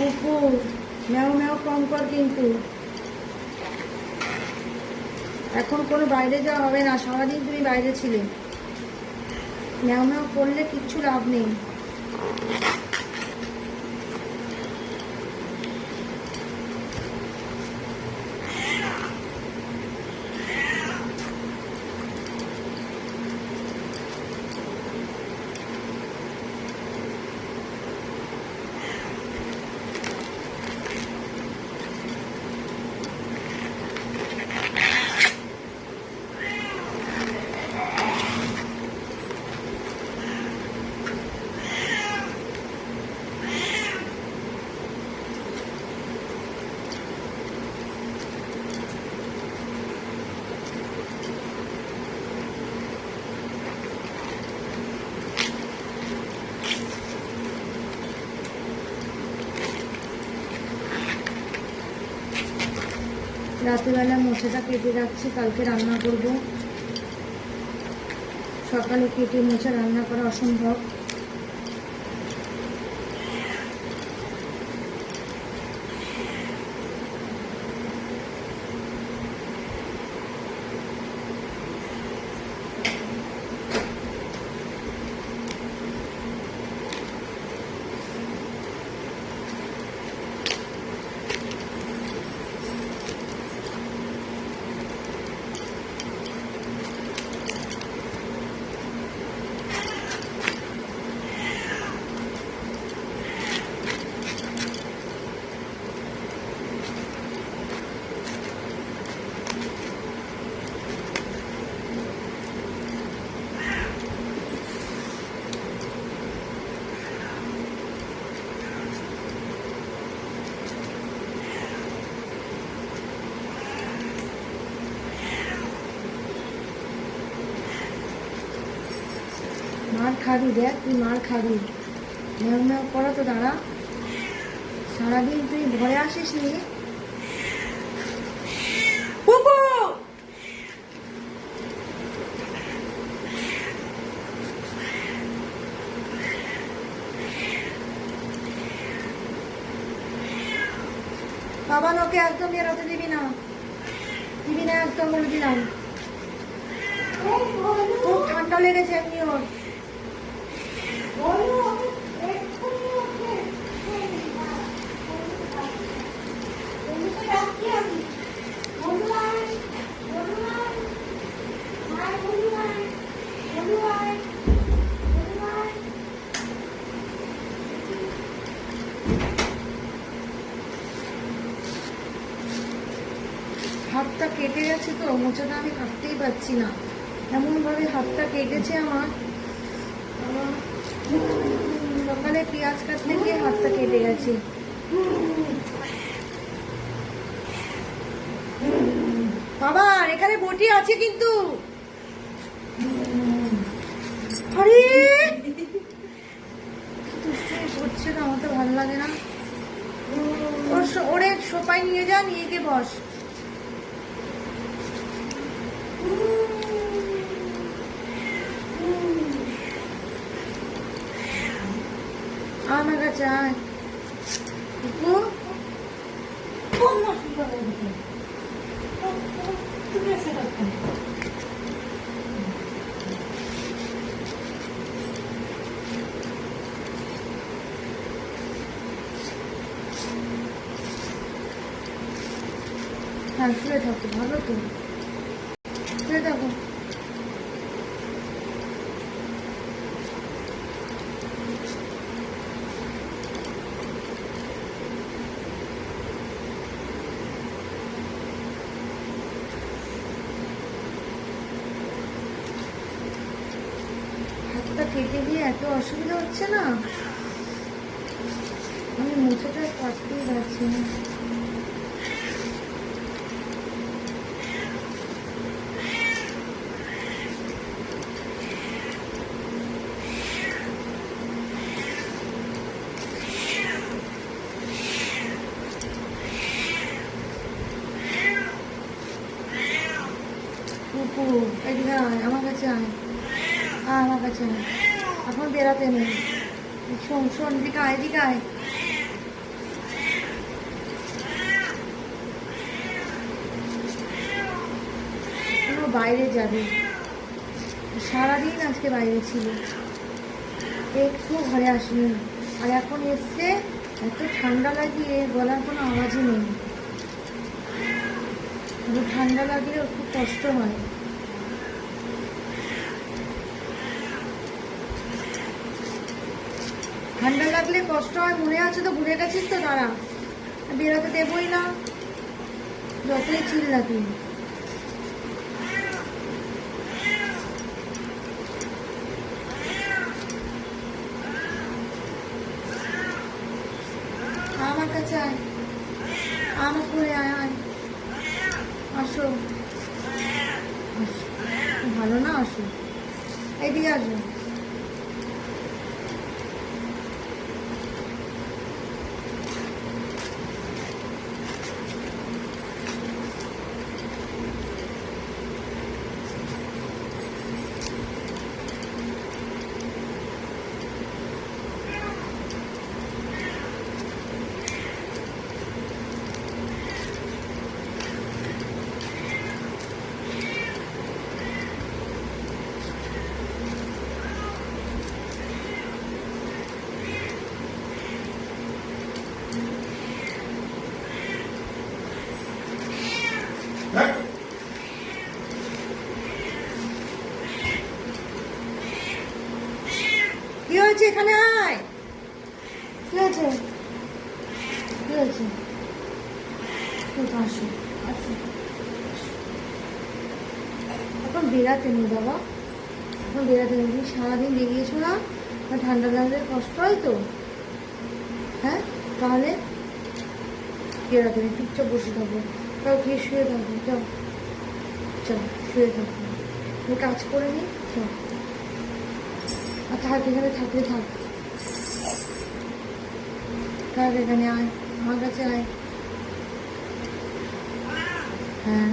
কুকুর ম্যাও ম্যাও কম কর, কিন্তু এখন কোনো বাইরে যাওয়া হবে না, সারাদিন তুমি বাইরে ছিলে, ম্যাও ম্যাও করলে কিচ্ছু লাভ নেই। রাত্রিবেলা মোচাটা কেটে রাখছি, কালকে রান্না করব। সকালে কেটে মোচা রান্না করা অসম্ভব। মার খাবি, দেখ তুই মার খাবি। ম্যাও ম্যাও করা তো দাঁড়া, সারাদিন তুই ঘরে আসিস নি। বাবা ওকে একদম বেরোতে দিবি না, একদম বলে দিলাম। খুব ঠান্ডা লেগেছে এমনি ওর। হাতটা কেটে গেছে তো, মোচাটা আমি কাটতেই পারছি না, এমনভাবে হাতটা কেটেছে আমার। সকালে পেঁয়াজ কাটতে গিয়ে হাতটা কেটে গেছে। বাবা এখানে বটি আছে কিন্তু। আরে করছে না, আমার তো ভালো লাগে না। ওরে সোফায় নিয়ে যা, নিয়ে গিয়ে বস। আমার কাছে আয় কুকুর। হ্যাঁ শুয়ে থাকো, ভালো তো, শুয়ে থাকো। হাতটা কেটে দিয়ে এত অসুবিধা হচ্ছে না, আমি মোচাটা কাটতেই পারছি না। কুকুর এদিকে আয়, আমার কাছে আয়, আমার কাছে আয়, এখন বেরাতে নেই। শোন শোন, এদিকে আয়, এদিকে আয়। বাইরে যাবে, সারাদিন আজকে বাইরে ছিল, একটু ঘরে আসেনি। আর এখন এসছে, এত ঠান্ডা লাগিয়ে গলার কোনো আওয়াজই নেই। ঠান্ডা লাগলে খুব কষ্ট হয়। ঠান্ডা লাগলে কষ্ট হয়, মনে আছে তো? ভুলে গেছিস তো? দাঁড়া, বেরোতে দেবই না, যতই চিল্লা তুই। আমার কাছে আয়, আমার করে আয়, আয়, আসো, আসো, ভালো না? আসো, এইদিকে আসো। কি হয়েছে? এখানে আয়। কি হয়েছে? কি হয়েছে? আসো, আসো। এখন বেরাতে নেই বাবা, এখন বেরাতে নেই। তুমি সারাদিন বেরিয়েছো না, ঠান্ডা লাগলে কষ্ট হয় তো। হ্যাঁ, তাহলে বেরাতে নেই, চুপচাপ বসে থাকবো। তাও খেয়ে শুয়ে থাকবো, যাও, চল শুয়ে থাকবো। তুমি কাজ করে নি, চল। আর থাক, এখানে থাকলে থাক, থাক এখানে, আয় আমার কাছে আয়। হ্যাঁ,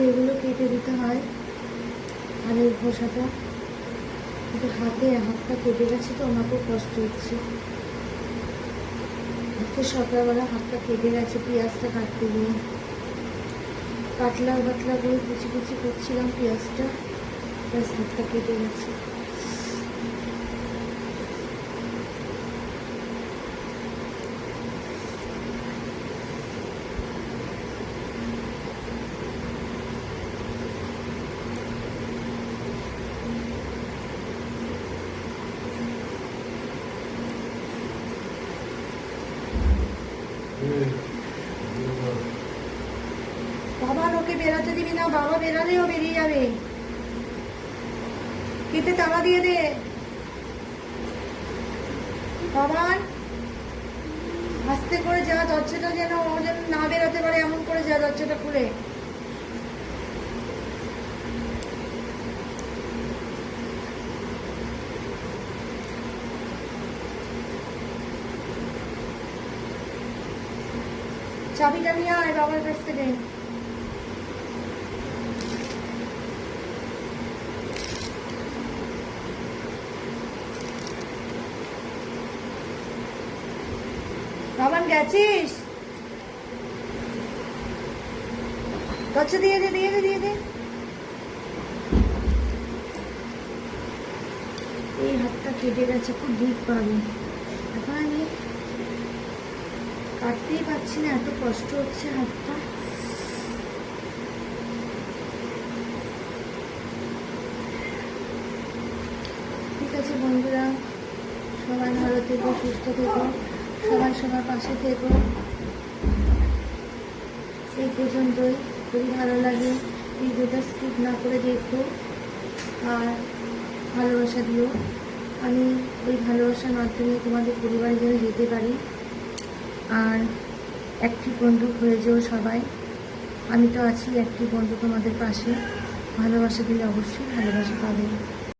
এগুলো কেটে দিতে হয়। আর এই খোসাটা, কিন্তু হাতটা কেটে গেছে তো আমার খুব কষ্ট হচ্ছে। আজকে সকালবেলা হাতটা কেটে গেছে পেঁয়াজটা কাটতে গিয়ে, পাতলা পাতলা করে কুচি কুচি করছিলাম পেঁয়াজটা, ব্যাস হাতটা কেটে গেছে। বাবা, ওকে বেরাতে দিবি না, বাবা বেরালেও বেরিয়ে যাবে। কেটে তালা দিয়ে দে বাবা, আস্তে করে যা, দরজাটা যেন ও যেন না বেরোতে পারে এমন করে যা, দরজাটা খুলে। চাবিটা নিয়ে আয় বাবার কাছ থেকে। বাবান গেছিস? আচ্ছা দিয়ে দে দিয়ে দে দিয়ে দে। এই হাতটা কেটে গেছে, খুব ডিপ পাবে। এখন আমি কাটতেই পারছি না, এত কষ্ট হচ্ছে হাতটা। ঠিক আছে বন্ধুরা, সবাই ভালো থেকো, সুস্থ থেকো, সবাই সবার পাশে থেকো। এই পর্যন্তই। যদি ভালো লাগে ভিডিওটা স্কিপ না করে দেখো আর ভালোবাসা দিও। আমি ওই ভালোবাসার মাধ্যমে তোমাদের পরিবারে যেন যেতে পারি। আর একটি বন্ধু হয়ে যেও সবাই। আমি তো আছি একটি বন্ধু তোমাদের পাশে। ভালোবাসা দিলে অবশ্যই ভালোবাসা পাবে।